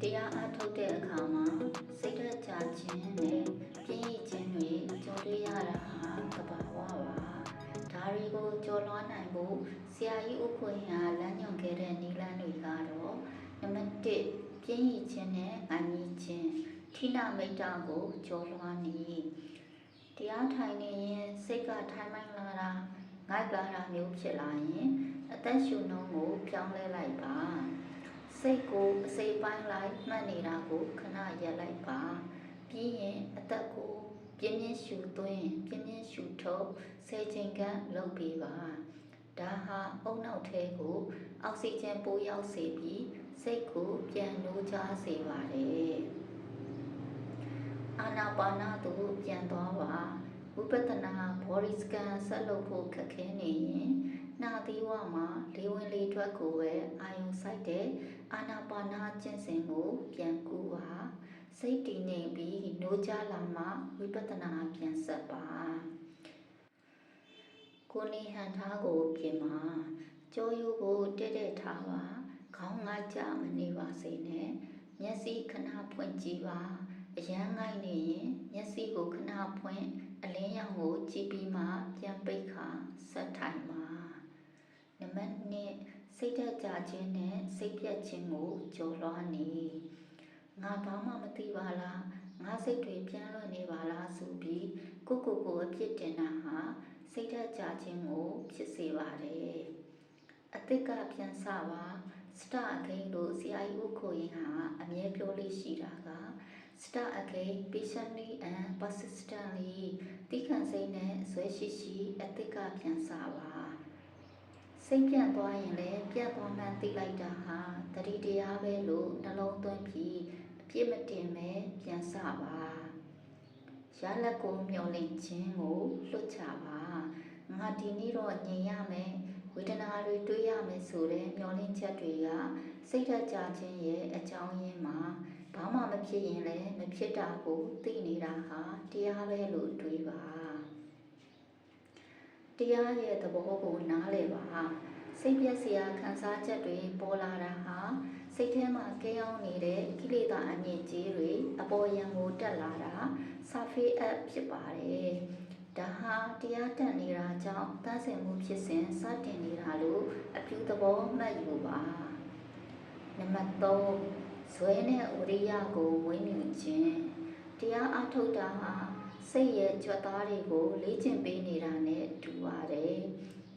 တရားအားထုတ်တဲ့အခါမှာစိတ်ဓာတ်ကြခြင်းနဲ့ပြင်းရခြင်းတွေကြုံတွေ့ရတာဟာသဘာဝပါဒါတွေကိုကျော်လွှားနိုင်ဖို့ဆရာကြီးဥခွင့်ဟာလမ်းညွှန်ခဲ့တဲ့နည်းလမ်းတွေကတော့နံပါတ်1ပြင်းရခြင်းနဲ့ငြိုင်းခြင်းထိနာမိတ်တာကိုကျော်လွှားနည်းတရားထိုင်နေရင်စိတ်ကထိုင်မှန်လာတာငိုက်လာတာမျိုးဖြစ်လာရင်အသက်ရှူနှုန်းကိုပြောင်းလဲလိုက်ပါစိတ်ကိုအစိပ်ပိုင်းလိုက်မှတ်နေတာကိုခဏရပ်လိုက်ပါပြီးရင်အသက်ကိုပြင်းပြင်းရှူသွင်းပြင်းပြင်းရှူထုတ်10ချိန်ခန့်လုပ်ပေးပါဒါဟာအုံနောက်ထဲကိုအောက်ဆီဂျင်ပိုရောက်စေပြီးစိတ်ကိုပြန်နိုးချစေပါတယ်အာနာပါနာသို့ပြန်သွားပါဝိပဿနာ body scan ဆက်လုပ်ဖို့ခက်ခဲနေရင်နှာသီးဝမှာလေဝင်လေထွက်ကိုပဲအာယုံစိုက်တဲ့အာနာပါနာကျင့်စဉ်ကိုပြန်ကူပါစိတ်တည်ငြိမ်ပြီးနိုးကြလာမှဝိပဿနာပြန်ဆက်ပါကိုယ်နေဟန်ထားကိုပြင်ပါကြောရိုးကိုတက်တက်ထားပါခေါင်းငိုက်ကြမနေပါစေနဲ့မျက်စိခဏဖွင့်ကြည့်ပါအရန်ငိုက်နေရင်မျက်စိကိုခဏဖွင့်အလင်းရောင်ကိုကြည့်ပြီးမှပြန်ပိတ်ခါဆက်ထိုင်ပါနံပါတ်2စိတ်ဓာတ်ကြခြင်းနဲ့စိတ်ပြတ်ခြင်းကိုကျော်လွှားနေငါဘာမှမသိပါလားငါစိတ်တွေပြန်လွတ်နေပါလားဆိုပြီးကိုအဖြစ်တင်တာဟာစိတ်ဓာတ်ကြခြင်းကိုဖြစ်စေပါတယ်အတိတ်ကပြန်စပါစတအခိန်လို့ဆရာကြီးဥခိုရင်ဟာအမြဲပြောလေးရှိတာကStart again patiently and persistently တိခန့်စိတ်နဲ့ဆွဲရှိရှိအတိတ်ကပြန်စားပါစိတ်ပြန့်သွားရင်လည်းပြန့်သွားမှန်းသိလိုက်တာဟာတတိတရားပဲလို့နှလုံးသွင်းပြီးအပြစ်မတင်ပဲပြန်စားပါရလက်ကိုမျှော်လင့်ခြင်းကိုလွတ်ချပါငါဒီနေ့တော့ငြိမ်ရမယ်ဝေဒနာတွေတွေးရမယ်ဆိုတဲ့မျှော်လင့်ချက်တွေကစိတ်ဓာတ်ကြခြင်းရဲ့အကြောင်းရင်းမှာဘာမှမဖြစ်ရင်လည်းမဖြစ်တာကိုသိနေတာဟာတရားပဲလို့တွေးပါတရားရဲ့သဘောကိုနားလည်ပါစိတ်ပြည့်စရာခံစားချက်တွေပေါ်လာတာဟာစိတ်ထဲမှာကဲအောင်နေတဲ့ကိလေသာအငြိကြီးတွေအပေါ်ယံကိုတက်လာတာဆာဖေးအပ်ဖြစ်ပါတယ်ဒါဟာတရားတတ်နေတာကြောင့်သတ်ဆင်မှုဖြစ်စဉ်စတင်နေတာလို့အပြုသဘောမှတ်ယူပါနံပါတ်3ဇွဲနဲ့ဝရိယကိုဝိမြူခြင်းတရားအထုတ်တာဟာစိတ်ရဲ့ကြွက်သားတွေကိုလေ့ကျင့်ပေးနေတာနဲ့တူပါတယ်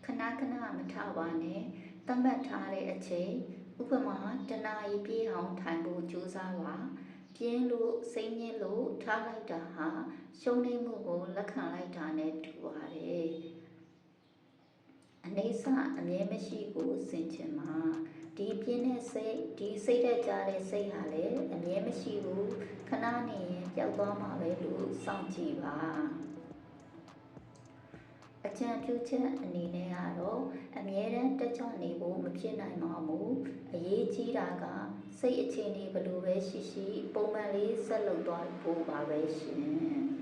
ခဏခဏမထပါနဲ့သတ်မှတ်ထားတဲ့အချိန်ဥပမာတနာရီပြည့်အောင်ထိုင်ဖို့ကြိုးစားပါပြင်းလို့စိတ်ညစ်လို့ထားလိုက်တာဟာရှုံးနေမှုကိုလက်ခံလိုက်တာနဲ့တူပါတယ်အနေဆအမြဲမရှိကိုစင်ချင်မှာဒီပြင်းတဲ့စိတ်ဒီစိတ်သက်ကြတဲ့စိတ်ဟာလည်းအမြဲမရှိဘူးခဏနေရင်ပျောက်သွားမှာပဲလို့စောင့်ကြည့်ပါအကြံပြုချက်အနေနဲ့ကတော့အမြဲတမ်းတက်ကြွနေဖို့မဖြစ်နိုင်ပါဘူးအရေးကြီးတာကစိတ်အခြေအနေဘယ်လိုပဲရှိရှိပုံမှန်လေးဆက်လုပ်သွားဖို့ပါပဲရှင်